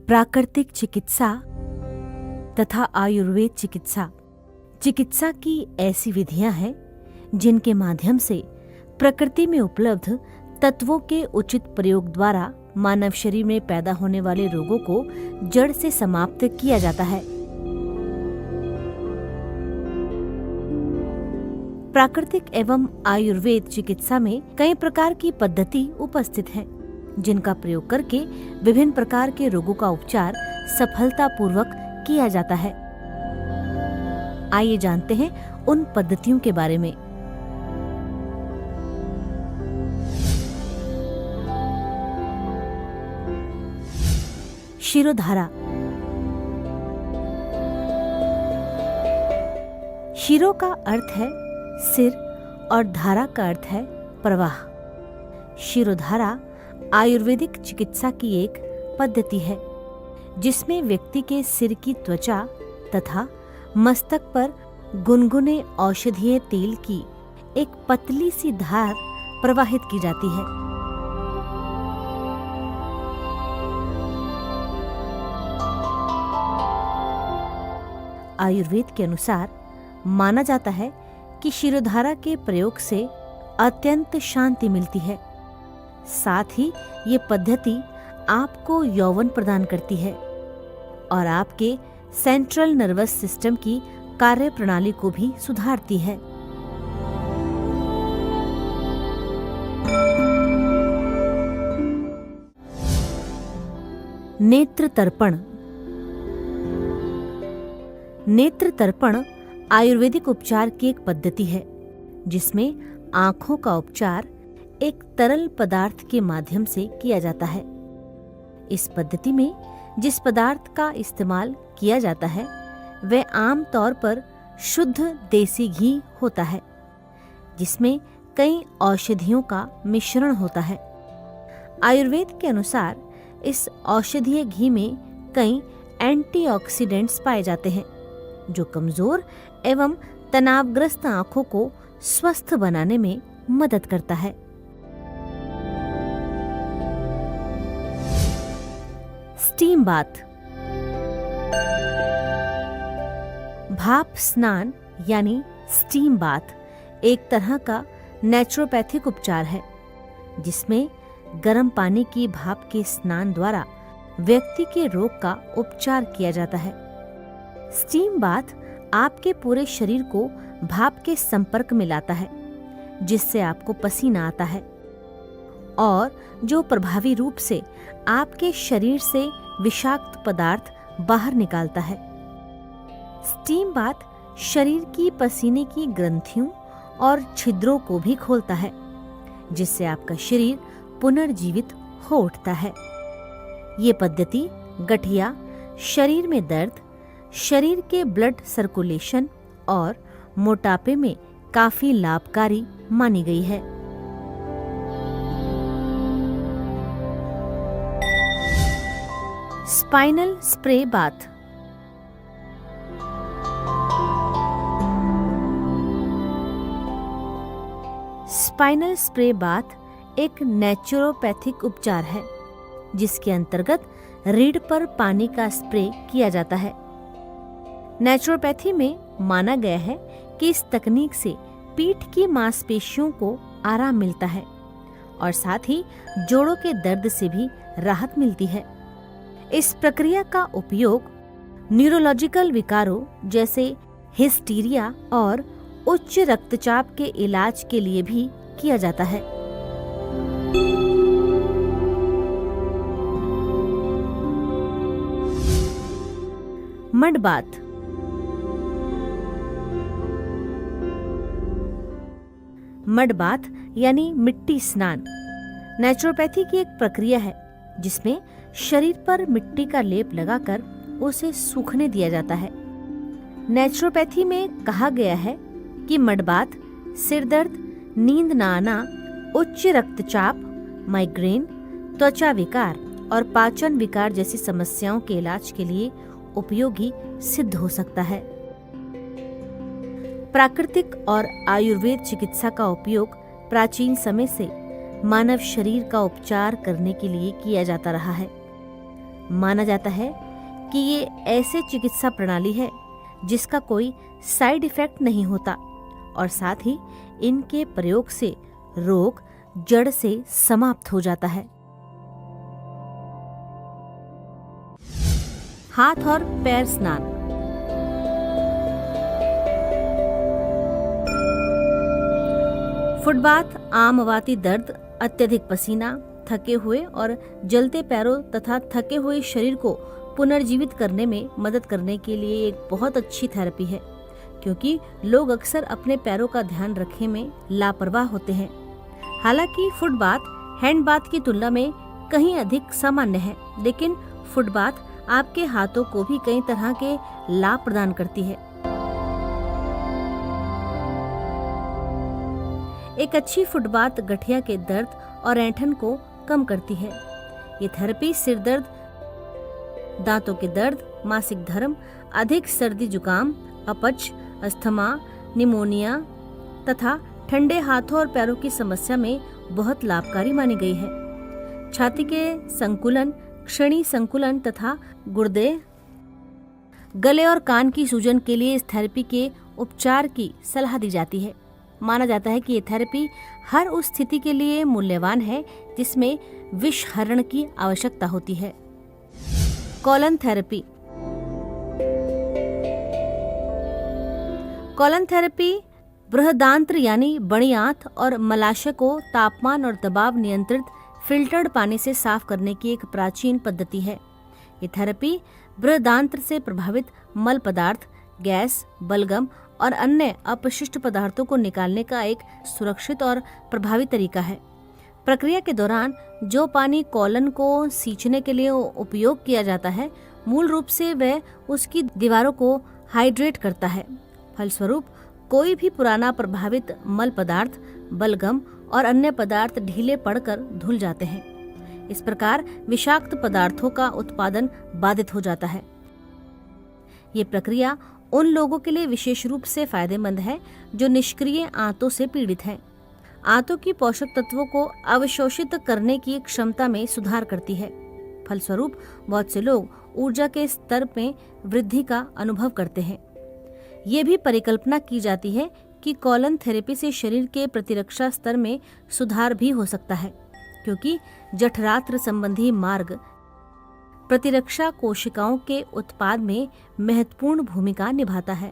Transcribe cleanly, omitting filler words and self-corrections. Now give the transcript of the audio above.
प्राकृतिक चिकित्सा तथा आयुर्वेद चिकित्सा की ऐसी विधियां हैं जिनके माध्यम से प्रकृति में उपलब्ध तत्वों के उचित प्रयोग द्वारा मानव शरीर में पैदा होने वाले रोगों को जड़ से समाप्त किया जाता है। प्राकृतिक एवं आयुर्वेद चिकित्सा में कई प्रकार की पद्धति उपस्थित है जिनका प्रयोग करके विभिन्न प्रकार के रोगों का उपचार सफलतापूर्वक किया जाता है। आइए जानते हैं उन पद्धतियों के बारे में। शिरोधारा। शिरो का अर्थ है सिर और धारा का अर्थ है प्रवाह। शिरोधारा आयुर्वेदिक चिकित्सा की एक पद्धति है जिसमें व्यक्ति के सिर की त्वचा तथा मस्तक पर गुनगुने औषधीय तेल की एक पतली सी धार प्रवाहित की जाती है। आयुर्वेद के अनुसार माना जाता है कि शिरोधारा के प्रयोग से अत्यंत शांति मिलती है। साथ ही ये पद्धति आपको यौवन प्रदान करती है और आपके सेंट्रल नर्वस सिस्टम की कार्य प्रणाली को भी सुधारती है। नेत्र तर्पण। नेत्र तर्पण आयुर्वेदिक उपचार की एक पद्धति है जिसमें आंखों का उपचार एक तरल पदार्थ के माध्यम से किया जाता है। इस पद्धति में जिस पदार्थ का इस्तेमाल किया जाता है वह आम तौर पर शुद्ध देसी घी होता है जिसमें कई औषधियों का मिश्रण होता है। आयुर्वेद के अनुसार इस औषधीय घी में कई एंटीऑक्सीडेंट्स पाए जाते हैं जो कमजोर एवं तनावग्रस्त आंखों को स्वस्थ बनाने में मदद करता है। Steam bath. भाप स्नान यानी स्टीम बाथ एक तरह का नेचुरोपैथिक उपचार है जिसमें गर्म पानी की भाप के स्नान द्वारा व्यक्ति के रोग का उपचार किया जाता है। स्टीम बाथ आपके पूरे शरीर को भाप के संपर्क में लाता है जिससे आपको पसीना आता है और जो प्रभावी रूप से आपके शरीर से विषाक्त पदार्थ बाहर निकालता है। स्टीम बाथ शरीर की पसीने की ग्रंथियों और छिद्रों को भी खोलता है जिससे आपका शरीर पुनर्जीवित हो उठता है। ये पद्धति गठिया, शरीर में दर्द, शरीर के ब्लड सर्कुलेशन और मोटापे में काफी लाभकारी मानी गई है। Spinal spray bath. Spinal spray bath एक नेचुरोपैथिक उपचार है जिसके अंतर्गत रीढ़ पर पानी का स्प्रे किया जाता है। नेचुरोपैथी में माना गया है कि इस तकनीक से पीठ की मांसपेशियों को आराम मिलता है और साथ ही जोड़ों के दर्द से भी राहत मिलती है। इस प्रक्रिया का उपयोग न्यूरोलॉजिकल विकारों जैसे हिस्टीरिया और उच्च रक्तचाप के इलाज के लिए भी किया जाता है। Mud bath. मड बाथ यानी मिट्टी स्नान नेचुरोपैथी की एक प्रक्रिया है जिसमें शरीर पर मिट्टी का लेप लगाकर उसे सूखने दिया जाता है। नेचुरोपैथी में कहा गया है कि मड बाथ सिर दर्द, नींद न आना, उच्च रक्तचाप, माइग्रेन, त्वचा विकार और पाचन विकार जैसी समस्याओं के इलाज के लिए उपयोगी सिद्ध हो सकता है। प्राकृतिक और आयुर्वेद चिकित्सा का उपयोग प्राचीन समय से मानव शरीर का उपचार करने के लिए किया जाता रहा है। माना जाता है कि ये ऐसे चिकित्सा प्रणाली है जिसका कोई साइड इफेक्ट नहीं होता और साथ ही इनके प्रयोग से रोग जड़ से समाप्त हो जाता है। हाथ और पैर स्नान। फुटबाथ आम वाती दर्द, अत्यधिक पसीना, थके हुए और जलते पैरों तथा थके हुए शरीर को पुनर्जीवित करने में मदद करने के लिए एक बहुत अच्छी थेरेपी है, क्योंकि लोग अक्सर अपने पैरों का ध्यान रखने में लापरवाह होते हैं। हालांकि फुटबाथ हैंड बाथ की तुलना में कहीं अधिक सामान्य है, लेकिन फुटबाथ आपके हाथों को भी कई तरह के लाभ प्रदान करती है। एक अच्छी फुटबाथ गठिया के दर्द और ऐंठन को कम करती है। ये थेरेपी सिर दर्द, दांतों के दर्द, मासिक धर्म, अधिक सर्दी जुकाम, अपच, अस्थमा, निमोनिया तथा ठंडे हाथों और पैरों की समस्या में बहुत लाभकारी मानी गई है। छाती के संकुलन, श्रेणी संकुलन तथा गुर्दे, गले और कान की सूजन के लिए इस थेरेपी के उपचार की सलाह दी जाती है। माना जाता है कि ये थेरेपी हर उस स्थिति के लिए मूल्यवान है जिसमें विषहरण की आवश्यकता होती है। Colon therapy. कॉलन थेरेपी बृहदांत्र यानी बड़ी आंत और मलाशय को तापमान और दबाव नियंत्रित फिल्टर्ड पानी से साफ करने की एक प्राचीन पद्धति है। ये थेरेपी बृहदांत्र से प्रभावित मल पदार्थ, गैस, बलगम और अन्य अपशिष्ट पदार्थों को निकालने का एक सुरक्षित और प्रभावी तरीका है। प्रक्रिया के दौरान जो पानी कॉलन को सींचने के लिए उपयोग किया जाता है, मूल रूप से वह उसकी दीवारों को हाइड्रेट करता है। फलस्वरूप कोई भी पुराना प्रभावित मल पदार्थ, बलगम और अन्य पदार्थ ढीले पड़कर धुल जाते हैं। इस प्रकार विषाक्त पदार्थों का उत्पादन बाधित हो जाता है। ये प्रक्रिया उन लोगों के लिए विशेष रूप से फायदेमंद है जो निष्क्रिय आंतों से पीड़ित हैं। आंतों की पोषक तत्वों को अवशोषित करने की क्षमता में सुधार करती है। फलस्वरूप बहुत से लोग ऊर्जा के स्तर में वृद्धि का अनुभव करते हैं। ये भी परिकल्पना की जाती है कि कॉलन थेरेपी से शरीर के प्रतिरक्षा स्तर में सुधार भी हो सकता है, क्योंकि जठरांत्र संबंधी मार्ग प्रतिरक्षा कोशिकाओं के उत्पाद में महत्वपूर्ण भूमिका निभाता है।